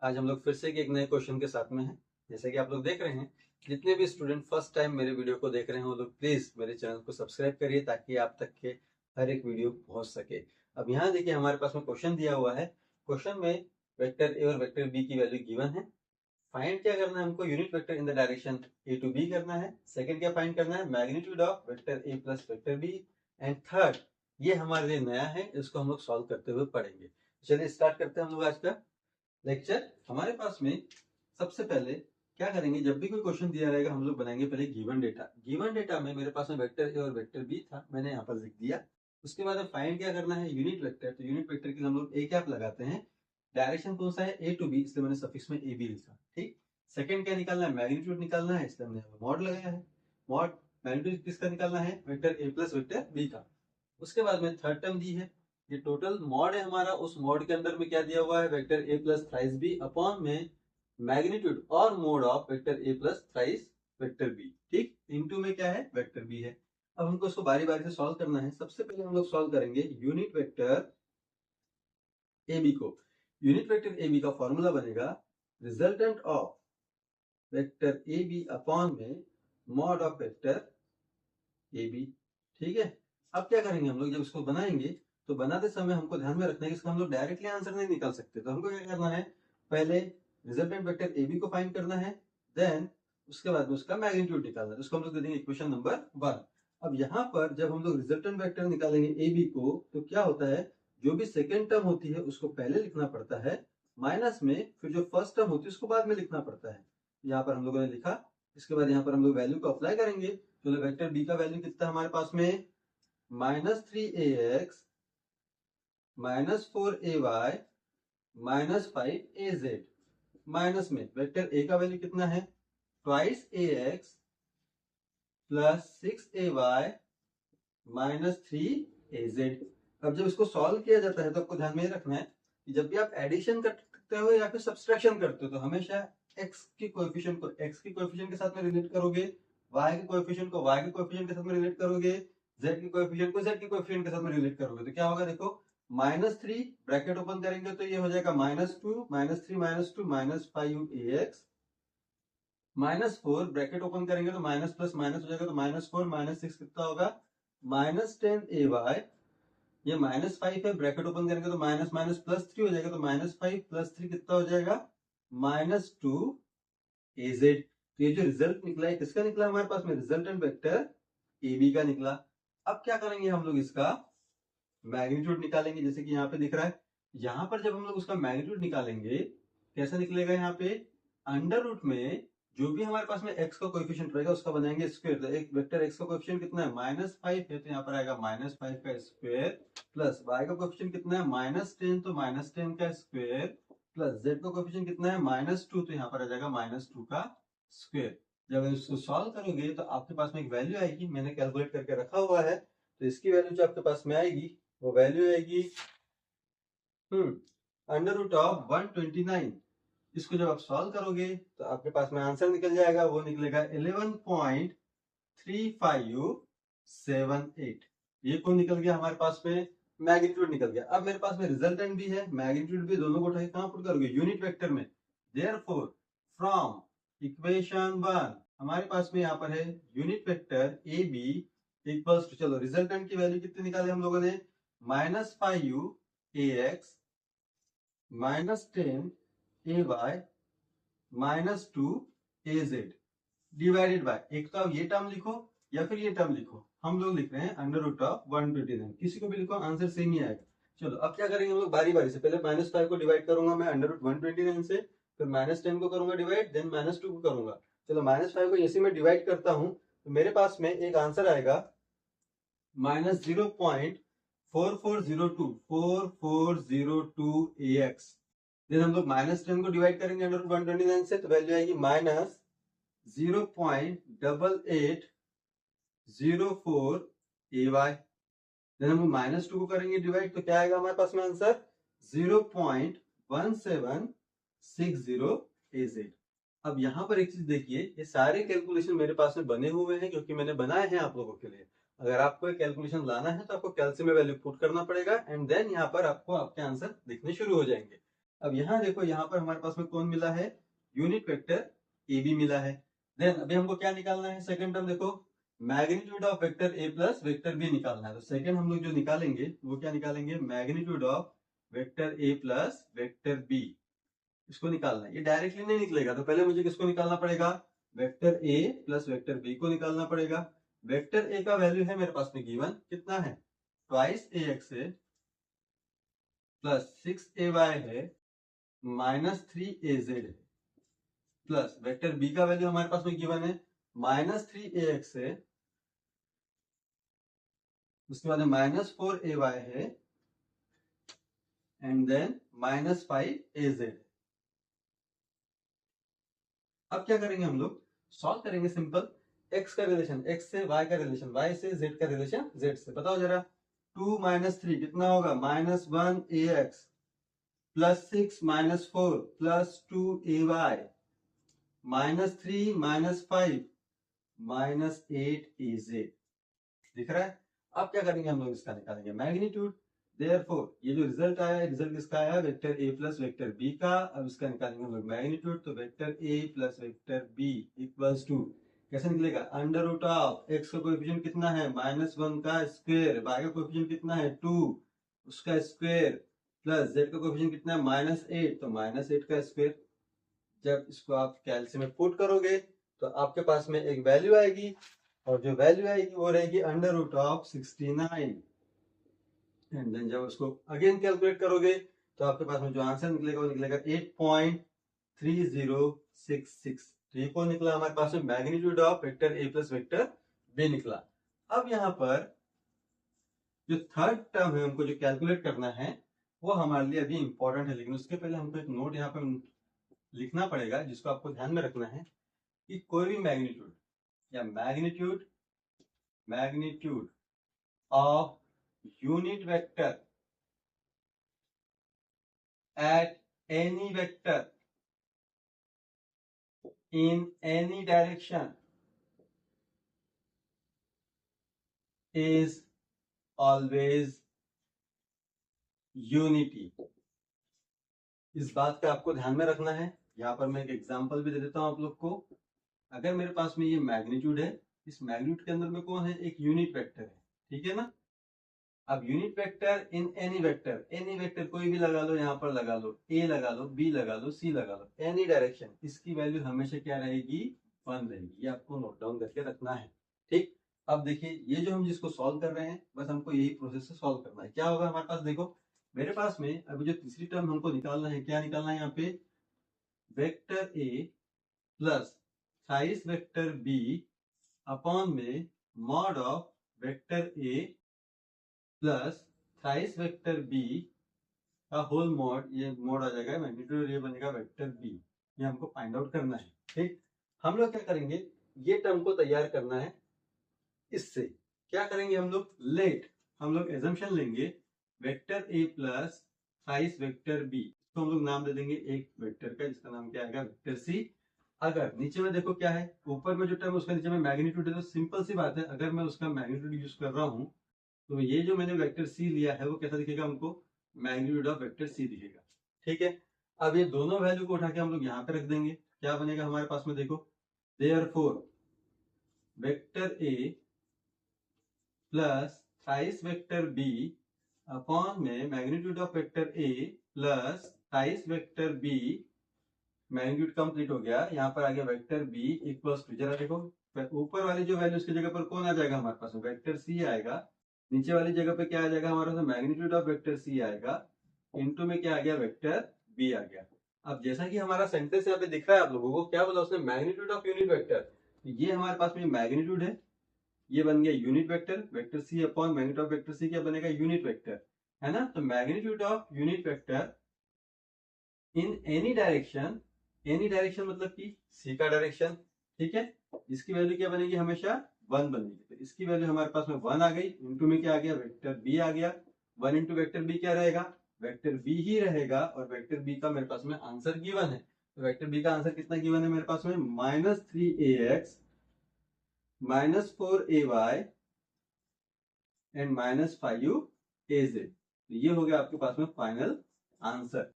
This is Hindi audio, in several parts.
आज हम लोग फिर से एक नए क्वेश्चन के साथ में हैं। जैसे कि आप लोग देख रहे हैं, जितने भी स्टूडेंट फर्स्ट टाइम मेरे वीडियो को देख रहे हैं वो लोग प्लीज मेरे चैनल को सब्सक्राइब करिए ताकि आप तक के हर एक वीडियो पहुंच सके। अब यहाँ देखिए हमारे पास में क्वेश्चन दिया हुआ है। क्वेश्चन में वेक्टर ए और वेक्टर बी की वैल्यू गिवन है। फाइंड क्या करना है हमको, unit vector in the direction A to B करना है। सेकंड क्या फाइंड करना है, magnitude of vector A plus vector B. And third, ये हमारे लिए नया है, इसको हम लोग सॉल्व करते हुए पढ़ेंगे। चलिए स्टार्ट करते हैं हम लोग आज का लेक्चर। हमारे पास में सबसे पहले क्या करेंगे, जब भी कोई क्वेश्चन दिया रहेगा हम लोग बनाएंगे पहले गिवन डेटा। गिवन डेटा में मेरे पास में वेक्टर ए और वेक्टर बी था, मैंने यहाँ पर लिख दिया। उसके बाद फाइंड क्या करना है, यूनिट वेक्टर। तो यूनिट वेक्टर के लिए हम लोग ए कैप लगाते हैं। डायरेक्शन कौन सा है, ए टू बी, इसलिए मैंने सफिक्स में ए बी लिखा। ठीक। सेकंड क्या निकालना है, मैग्नीट्यूड निकालना है, इसलिए हमने मॉड लगाया है। मॉड मैग्नीट्यूड किसका निकालना है, vector A plus vector B का। उसके बाद में थर्ड टर्म दी है, ये टोटल मॉड है हमारा। उस मॉड के अंदर में क्या दिया हुआ है, vector A plus thrice B upon में मैग्नीट्यूड और mod of vector A plus thrice vector B. ठीक, इनटू में क्या है, वेक्टर बी है। अब हमको इसको बारी बारी से सॉल्व करना है। सबसे पहले हम लोग सॉल्व करेंगे यूनिट वेक्टर ए बी को। यूनिट वेक्टर ए बी का फॉर्मूला बनेगा resultant of vector A B upon में mod of vector A B. ठीक है। अब क्या करेंगे हम लोग, जब इसको बनाएंगे तो बनाते समय हमको ध्यान में रखना है कि इसका हम लोग डायरेक्टली आंसर नहीं निकाल सकते। तो हमको क्या करना है, पहले रिजल्टेंट वेक्टर ए बी को फाइंड करना है, देन उसके बाद में उसका मैग्नीट्यूड निकालना है। उसको हम लोग दे देंगे इक्वेशन नंबर 1। अब यहाँ पर जब हम लोग रिजल्टेंट वेक्टर निकालेंगे ए बी को, तो क्या होता है, जो भी सेकेंड टर्म होती है उसको पहले लिखना पड़ता है, माइनस में फिर जो फर्स्ट टर्म होती है उसको बाद में लिखना पड़ता है। यहाँ पर हम लोगों ने लिखा। इसके बाद यहाँ पर हम लोग वैल्यू को अप्लाई करेंगे। तो वेक्टर बी का वैल्यू कितना है हमारे पास में, -3ax -4ay -5az। माइनस में वेक्टर ए का वैल्यू कितना है, ट्वाइस ax +6ay -3az। अब जब इसको सॉल्व किया जाता है तो आपको ध्यान में रखना है कि जब भी आप एडिशन करते हो या फिर सब्सट्रैक्शन करते हो तो हमेशा x के कोएफिशिएंट को x के कोएफिशिएंट के साथ में रिलेट करोगे, y के कोएफिशिएंट को y के कोएफिशिएंट के साथ में रिलेट करोगे, z के कोएफिशिएंट को z के कोएफिशिएंट के साथ में रिलेट करोगे। तो क्या होगा, देखो -3 ब्रैकेट ओपन करेंगे तो ये हो जाएगा -2 -3 -2 -5ax, -4 ब्रैकेट ओपन करेंगे तो माइनस प्लस माइनस हो जाएगा तो -4 -6 कितना होगा, -10ay। ये -5 है, ब्रैकेट ओपन करेंगे तो माइनस माइनस प्लस 3 हो जाएगा तो -5 + 3 कितना हो जाएगा, -2az। तो ये जो रिजल्ट निकला है किसका निकला हमारे पास में, रिजल्टेंट वेक्टर ए बी का निकला। अब क्या करेंगे हम लोग, इसका मैग्नीट्यूड निकालेंगे। जैसे कि यहाँ पे दिख रहा है, यहाँ पर जब हम लोग उसका मैग्नीट्यूड निकालेंगे कैसा निकलेगा, यहाँ पे अंडर रूट में जो भी हमारे पास में x का कोएफिशिएंट रहेगा उसका बनाएंगे स्क्वायर। तो एक वेक्टर x का कोएफिशिएंट कितना है, -5 है, तो यहाँ पर आएगा -5 का स्क्वायर, प्लस y का कोएफिशिएंट कितना है, -10, तो -10 का स्क्वायर, प्लस z का कोएफिशिएंट कितना है, -2, तो यहाँ पर आ जाएगा -2 का स्क्वायर। जब इसको सॉल्व करोगे तो आपके पास में एक वैल्यू आएगी, मैंने कैलकुलेट करके रखा हुआ है। तो इसकी वैल्यू जो आपके पास में आएगी वो वैल्यू आएगी √129। इसको जब आप सॉल्व करोगे तो आपके पास में आंसर निकल जाएगा, वो निकलेगा 11.3578। ये कौन निकल गया हमारे पास में, मैग्नीट्यूड निकल गया। अब मेरे पास में रिजल्टेंट भी है, मैग्नीट्यूड भी, दोनों को उठा के कहां पुट करोगे, यूनिट वेक्टर में। देयरफॉर फ्रॉम इक्वेशन 1 हमारे पास में यहाँ पर है unit vector A B equals to, चलो रिजल्टेंट की वैल्यू कितनी निकाले हम लोगों ने, -5ax -10ay -2az divided by, एक तो आप ये टर्म लिखो या फिर ये टर्म लिखो, हम लोग लिख रहे हैं √129। किसी को भी लिखो आंसर सेम ही आएगा। चलो अब क्या करेंगे हम लोग, बारी बारी से। पहले -5 को डिवाइड करूंगा मैं √129 से, फिर -10 को करूंगा डिवाइड, देन -2 को करूंगा। चलो -5 को ऐसे में डिवाइड करता हूं तो मेरे पास में एक आंसर आएगा -0.4402 देन हम लोग -10 को डिवाइड करेंगे √129 से, तो वैल्यू आएगी -0.8804ay। देन हम लोग -2 को करेंगे डिवाइड, तो क्या आएगा हमारे पास में आंसर 0.1760az। अब यहाँ पर एक चीज देखिए, ये सारे कैलकुलेशन मेरे पास में बने हुए हैं क्योंकि मैंने बनाए हैं आप लोगों के लिए। अगर आपको एक कैलकुलेशन लाना है तो आपको कैल्शियम में वैल्यू पुट करना पड़ेगा, एंड देन यहाँ पर आपको आपके आंसर दिखने शुरू हो जाएंगे। अब यहाँ देखो, यहाँ पर हमारे पास में कौन मिला है, यूनिट वेक्टर ए बी मिला है। देन अभी हमको क्या निकालना है, सेकंड टर्म देखो, magnitude of vector A plus vector B निकालना है। तो सेकंड हम लोग जो निकालेंगे वो क्या निकालेंगे, magnitude of vector A plus vector B, इसको निकालना है। ये डायरेक्टली नहीं निकलेगा, तो पहले मुझे किसको निकालना पड़ेगा, vector A plus vector B को निकालना पड़ेगा। वेक्टर ए का वैल्यू है मेरे पास में गिवन, कितना है, ट्वाइस ए एक्स है प्लस 6ay है माइनस 3az है, प्लस वेक्टर बी का वैल्यू हमारे पास में गिवन है माइनस 3ax है, उसके बाद माइनस 4ay है, एंड देन माइनस 5az है। अब क्या करेंगे हम लोग, सॉल्व करेंगे सिंपल। x का रिलेशन x से, y का रिलेशन y से, z का रिलेशन z से। बताओ जरा, 2 माइनस 3 कितना होगा, minus 1ax plus 6 minus 4 plus 2ay minus 3 minus 5 minus 8az। दिख रहा है। अब क्या करेंगे हम लोग, इसका निकालेंगे मैग्नीट्यूड। देयरफॉर ये जो रिजल्ट आया है, रिजल्ट किसका आया, vector A plus vector B का। अब इसका निकालेंगे हम लोग मैग्नीट्यूड। तो vector A plus vector B equals to, कैसे निकलेगा, अंडर रूट ऑफ एक्स का कोएफिशिएंट कितना है, -1 का स्क्वायर, वाई का कोएफिशिएंट कितना है 2 उसका स्क्वायर, प्लस जेड का कोएफिशिएंट कितना है -8 तो -8 का स्क्वायर। जब इसको आप कैलकुलेशन में पुट करोगे तो आपके पास में एक वैल्यू आएगी, और जो वैल्यू आएगी वो रहेगी under root of 69। And then जब उसको अगेन कैलकुलेट करोगे तो आपके पास में जो आंसर निकलेगा वो निकलेगा 8.3066। तो ये कौन निकला हमारे पास में, magnitude of vector A plus vector B निकला। अब यहाँ पर जो थर्ड टर्म है हमको जो कैलकुलेट करना है वो हमारे लिए अभी इंपॉर्टेंट है, लेकिन उसके पहले हमको एक नोट यहाँ पर लिखना पड़ेगा जिसको आपको ध्यान में रखना है कि कोई भी मैग्नीट्यूड या magnitude of unit vector at any vector in any direction is always unity। इस बात का आपको ध्यान में रखना है। यहाँ पर मैं एक एग्जांपल भी दे देता हूँ आप लोग को। अगर मेरे पास में ये मैग्नीट्यूड है, इस मैग्नीट्यूड के अंदर में कौन है, एक यूनिट वेक्टर है, ठीक है ना। अब unit vector in any vector कोई भी लगा लो, यहाँ पर लगा लो, ए लगा लो, बी लगा लो, सी लगा लो, एनी डायरेक्शन, इसकी वैल्यू हमेशा क्या रहेगी, 1 रहेगी। ये आपको नोट डाउन करके रखना है, ठीक। अब देखिए ये जो हम जिसको सॉल्व कर रहे हैं, बस हमको यही प्रोसेस से सॉल्व करना है। क्या होगा हमारे पास, देखो मेरे पास में अभी जो तीसरी टर्म हमको निकालना है, क्या निकालना है यहाँ पे, वेक्टर ए प्लस साइज वेक्टर बी अपॉन में mod of vector A plus thrice vector B का होल मॉड, ये मॉड आ जाएगा मैग्नीट्यूड, ये बनेगा वेक्टर बी। ये हमको फाइंड आउट करना है, ठीक। हम लोग क्या करेंगे, ये टर्म को तैयार करना है। इससे क्या करेंगे हम लोग, हम लोग एजम्पशन लेंगे vector A plus thrice vector B, इसको हम लोग नाम दे देंगे एक वेक्टर का, जिसका नाम क्या आएगा, वेक्टर सी। अगर नीचे में देखो क्या है, ऊपर में जो टर्म उसका नीचे में मैग्नीट्यूड है, तो सिंपल सी बात है, अगर मैं उसका मैग्नीट्यूड यूज कर रहा हूँ तो ये जो मैंने वेक्टर सी लिया है वो कैसा दिखेगा हमको, मैग्नीट्यूड ऑफ वेक्टर सी दिखेगा, ठीक है। अब ये दोनों वैल्यू को उठा के हम लोग यहाँ पे रख देंगे, क्या बनेगा हमारे पास में, देखो therefore vector A plus thrice vector B upon में magnitude of vector A plus thrice vector B, magnitude complete हो गया। यहाँ पर आ गया वेक्टर बी इक्वल्स टू, जरा देखो ऊपर वाली जो वैल्यू उसकी जगह पर कौन आ जाएगा हमारे पास में, वेक्टर सी आएगा। नीचे वाली जगह पे क्या आ जाएगा हमारे पास, मैग्नीट्यूड ऑफ वेक्टर सी आएगा, इनटू में क्या आ गया, वेक्टर बी आ गया। अब जैसा कि हमारा सेंटेंस यहाँ पे दिख रहा है आप लोगों को, क्या बोला उसने, मैग्नीट्यूड ऑफ यूनिट वेक्टर। तो ये हमारे पास में मैग्नीट्यूड है, ये बन गया unit vector, vector C upon magnitude of vector C क्या बनेगा, यूनिट वेक्टर, है ना। तो magnitude of unit vector in any direction मतलब कि सी का डायरेक्शन, ठीक है। इसकी वैल्यू क्या बनेगी, हमेशा 1 बनेगी। तो इसकी वैल्यू हमारे पास में 1 आ गई, इनटू में क्या आ गया, वेक्टर बी आ गया। 1 इंटू वेक्टर बी क्या रहेगा, वेक्टर बी ही रहेगा, और वेक्टर बी का मेरे पास में आंसर गिवन है। तो वेक्टर बी का आंसर कितना गिवन है मेरे पास में, -3ax -4ay एंड -5az। तो ये हो गया आपके पास में फाइनल आंसर।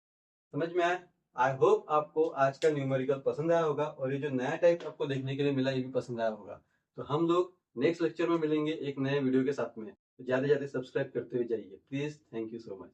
समझ में आया? आई होप आपको आज का न्यूमेरिकल पसंद आया होगा और ये जो नया टाइप आपको देखने के लिए मिला ये भी पसंद आया होगा। तो हम लोग नेक्स्ट लेक्चर में मिलेंगे एक नए वीडियो के साथ में। तो ज्यादा ज्यादा सब्सक्राइब करते हुए जाइए please. Thank you so much.